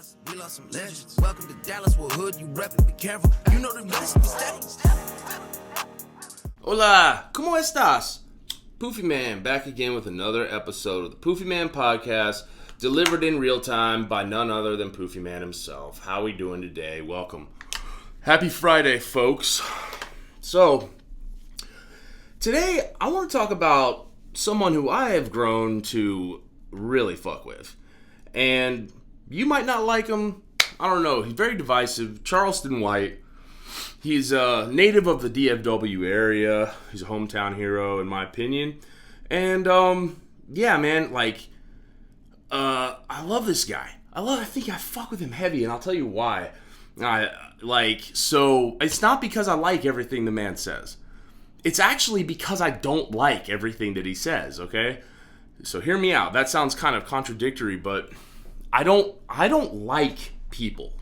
legends. We lost some legends. Welcome to Dallas, what hood you reppin', be careful. You know the rest of the steps. Hola, ¿cómo estás? Poofy Man back again with another episode of the Poofy Man podcast, delivered in real time by none other than Poofy Man himself. How we doing today? Welcome. Happy Friday, folks. So, today I want to talk about someone who I have grown to really fuck with. And you might not like him. I don't know. He's very divisive. Charleston White. He's a native of the DFW area. He's a hometown hero, in my opinion. And, yeah, man, I love this guy. I think I fuck with him heavy, and I'll tell you why. So it's not because I like everything the man says. It's actually because I don't like everything that he says, okay? So hear me out. That sounds kind of contradictory, but I don't like people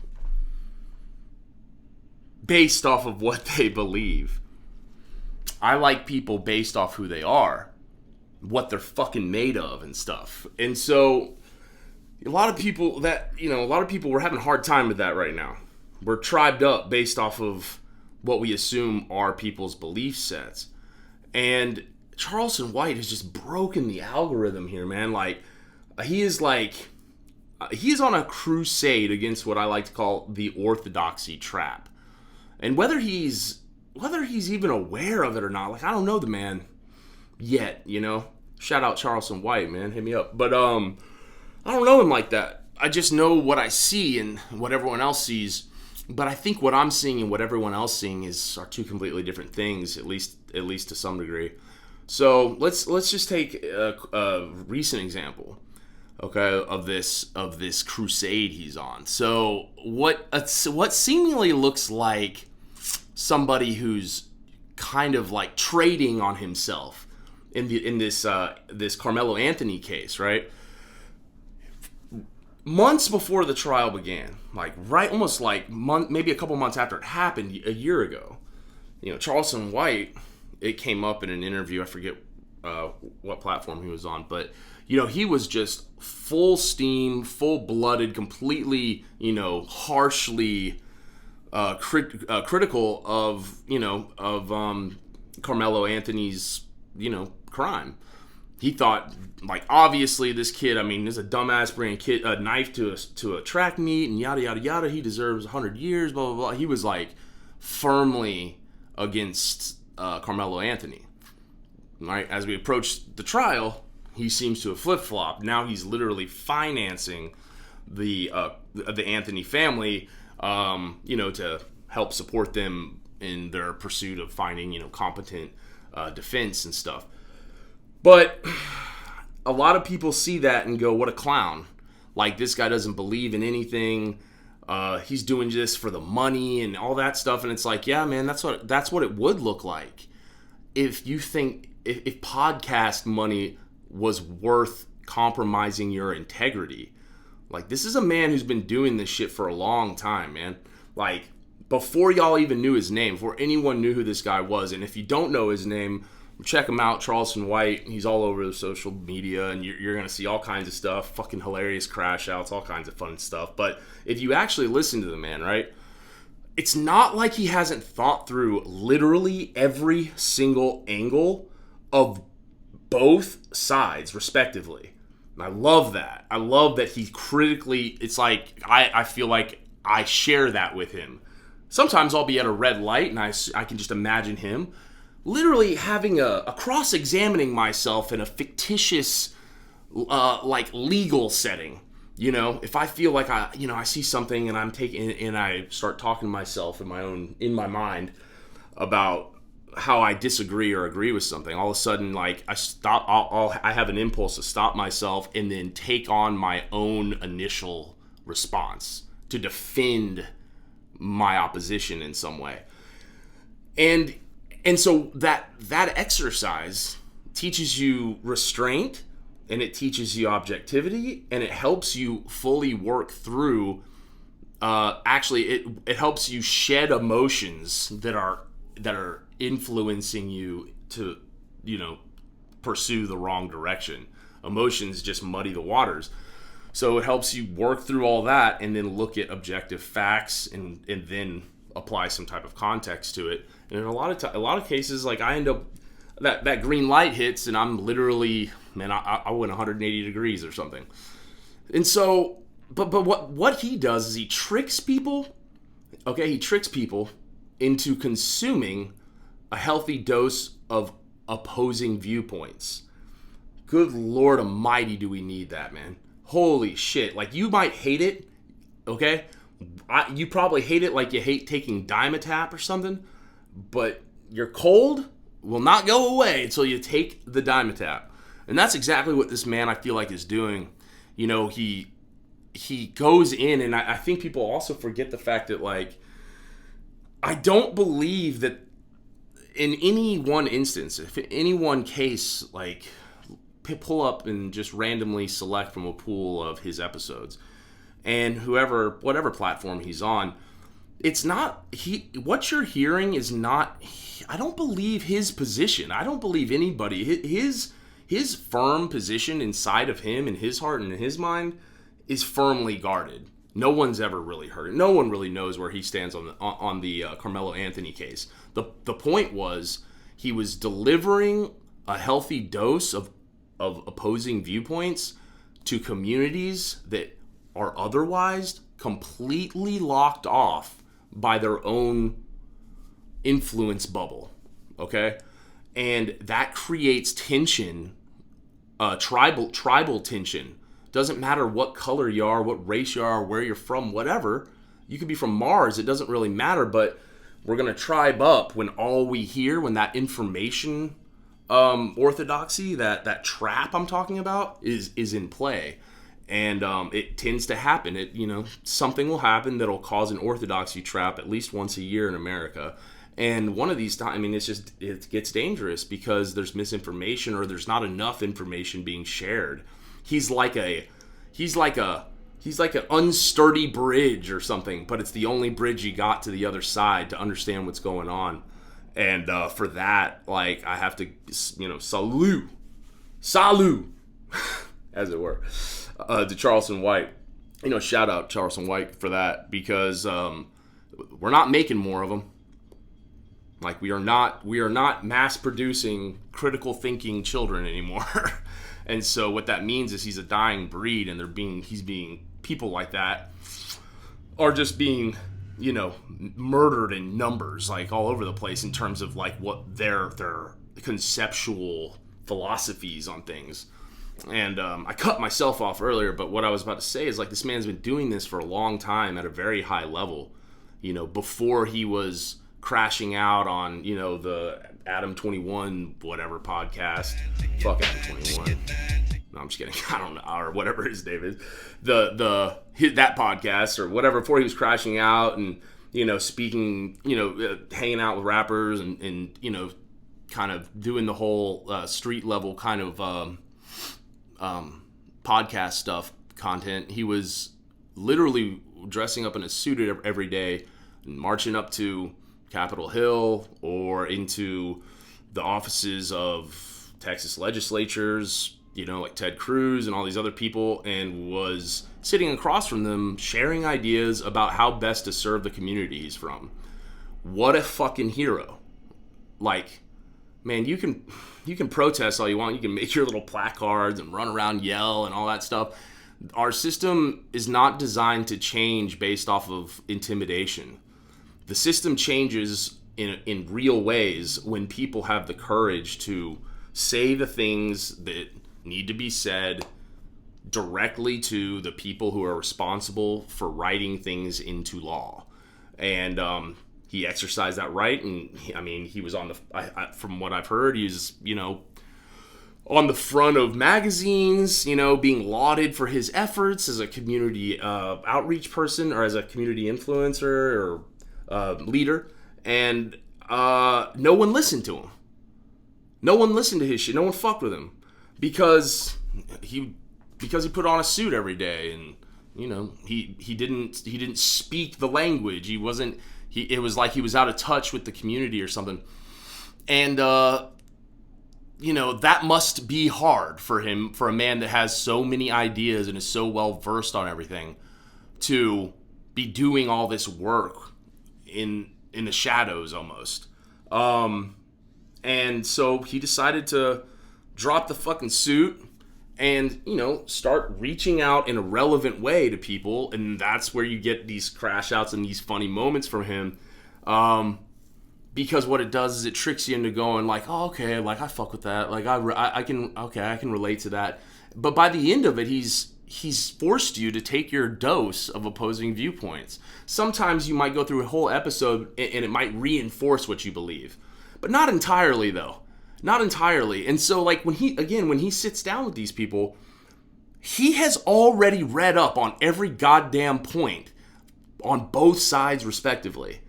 based off of what they believe. I like people based off who they are, what they're fucking made of and stuff. And so a lot of people we're having a hard time with that right now. We're tribed up based off of what we assume are people's belief sets. And Charleston White has just broken the algorithm here, man. He is on a crusade against what I like to call the orthodoxy trap. And whether he's even aware of it or not, I don't know the man yet, you know? Shout out Charleston White, man. Hit me up. But, I don't know him like that. I just know what I see and what everyone else sees. But I think what I'm seeing and what everyone else seeing are two completely different things, at least to some degree. So let's just take a recent example, okay, of this crusade he's on. So what seemingly looks like somebody who's kind of like trading on himself in this Carmelo Anthony case, right? Months before the trial began, maybe a couple months after it happened a year ago, you know, Charleston White, it came up in an interview, I forget what platform he was on, but, you know, he was just full steam, full-blooded, completely, you know, harshly critical of Carmelo Anthony's, you know, crime. He thought, obviously this kid, is a dumbass bringing a knife to a track meet and yada, yada, yada. He deserves 100 years, blah, blah, blah. He was, firmly against Carmelo Anthony. Right? As we approach the trial, he seems to have flip-flopped. Now he's literally financing the Anthony family, to help support them in their pursuit of finding, competent defense and stuff. But a lot of people see that and go, what a clown. This guy doesn't believe in anything. He's doing this for the money and all that stuff. And it's yeah, man, that's what it would look like if you think if podcast money was worth compromising your integrity. This is a man who's been doing this shit for a long time, man. Before y'all even knew his name, before anyone knew who this guy was. And if you don't know his name, check him out, Charleston White. He's all over the social media, and you're going to see all kinds of stuff, fucking hilarious crash outs, all kinds of fun stuff. But if you actually listen to the man, right, it's not like he hasn't thought through literally every single angle of both sides, respectively. And I love that. I love that he critically, it's I feel like I share that with him. Sometimes I'll be at a red light, and I can just imagine him literally having a cross-examining myself in a fictitious, legal setting. You know, if I feel like I see something and I start talking to myself in my mind about how I disagree or agree with something. All of a sudden, I have an impulse to stop myself and then take on my own initial response to defend my opposition in some way. And so that exercise teaches you restraint, and it teaches you objectivity, and it helps you fully work through. It helps you shed emotions that are influencing you to, pursue the wrong direction. Emotions just muddy the waters. So it helps you work through all that and then look at objective facts and then apply some type of context to it. And in a lot of cases, like I end up that green light hits and I'm literally, man, I went 180 degrees or something. And so, but what he does is he tricks people. Okay, he tricks people into consuming a healthy dose of opposing viewpoints. Good Lord Almighty, do we need that, man? Holy shit. Like, you might hate it, okay? You probably hate it like you hate taking Dimetap or something, but your cold will not go away until you take the Dimetap. And that's exactly what this man, I feel like, is doing. You know, he goes in, and I think people also forget the fact that, like, I don't believe that in any one instance, if in any one case, like, pull up and just randomly select from a pool of his episodes, and whatever platform he's on, it's not, what you're hearing is not, I don't believe his position. I don't believe anybody, his firm position inside of him, in his heart and in his mind, is firmly guarded. No one's ever really heard it. No one really knows where he stands on the Carmelo Anthony case. The point was, he was delivering a healthy dose of opposing viewpoints to communities that are otherwise completely locked off by their own influence bubble, okay? And that creates tension, tribal tension. Doesn't matter what color you are, what race you are, where you're from, whatever. You could be from Mars, it doesn't really matter, but we're going to tribe up when all we hear, when that information orthodoxy, that trap I'm talking about is in play. And it tends to happen. Something will happen that'll cause an orthodoxy trap at least once a year in America. And one of these times, I mean, it gets dangerous because there's misinformation or there's not enough information being shared. He's like an unsturdy bridge or something, but it's the only bridge you got to the other side to understand what's going on. And for that, like, I have to, salute, as it were, to Charleston White. Shout out Charleston White for that, because we're not making more of them. Like, we are not mass producing critical thinking children anymore. And so what that means is he's a dying breed, and people like that are just being, murdered in numbers, like, all over the place in terms of, like, what their conceptual philosophies on things. And I cut myself off earlier, but what I was about to say is, like, this man's been doing this for a long time at a very high level, before he was crashing out on, the Adam 21 whatever podcast. Fuck Adam 21. No, I'm just kidding. I don't know, or whatever his name is. That podcast or whatever, before he was crashing out and, speaking, hanging out with rappers and kind of doing the whole street level kind of podcast stuff content. He was literally dressing up in a suit every day and marching up to Capitol Hill or into the offices of Texas legislatures, like Ted Cruz and all these other people, and was sitting across from them sharing ideas about how best to serve the community he's from. What a fucking hero. Like, man, you can protest all you want. You can make your little placards and run around, yell and all that stuff. Our system is not designed to change based off of intimidation. The system changes in real ways when people have the courage to say the things that need to be said directly to the people who are responsible for writing things into law. And he exercised that right, and he was on from what I've heard, he's on the front of magazines, being lauded for his efforts as a community outreach person or as a community influencer or leader, and no one listened to him. No one listened to his shit. No one fucked with him because he put on a suit every day, and he didn't speak the language. It was like he was out of touch with the community or something. And that must be hard for him, for a man that has so many ideas and is so well versed on everything, to be doing all this work in the shadows almost. And so he decided to drop the fucking suit and, start reaching out in a relevant way to people. And that's where you get these crash outs and these funny moments from him. Because what it does is it tricks you into going like, oh, okay, like I fuck with that. Like I can relate to that. But by the end of it, he's forced you to take your dose of opposing viewpoints. Sometimes you might go through a whole episode and it might reinforce what you believe. But not entirely, though. Not entirely. And so, like, when he sits down with these people, he has already read up on every goddamn point on both sides, respectively.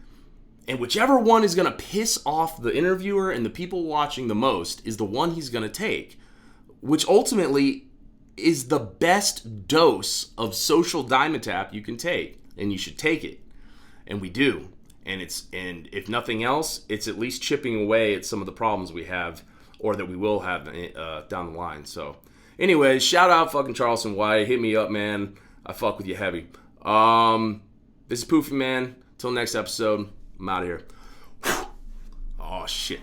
And whichever one is going to piss off the interviewer and the people watching the most is the one he's going to take, which ultimately is the best dose of social Dimetapp you can take, and you should take it. And we do. And if nothing else, it's at least chipping away at some of the problems we have, or that we will have down the line. So, anyways, shout out fucking Charleston White. Hit me up, man. I fuck with you heavy. This is Poofy Man. Till next episode, I'm out of here. Oh shit.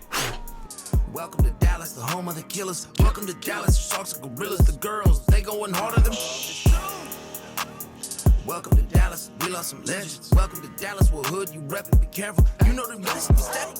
Welcome to Dallas, the home of the killers. Welcome to Dallas, sharks and gorillas. The girls, they going harder than. Welcome to Dallas, we lost some legends. Welcome to Dallas, what hood you reppin', be careful. You know the rest, be steady.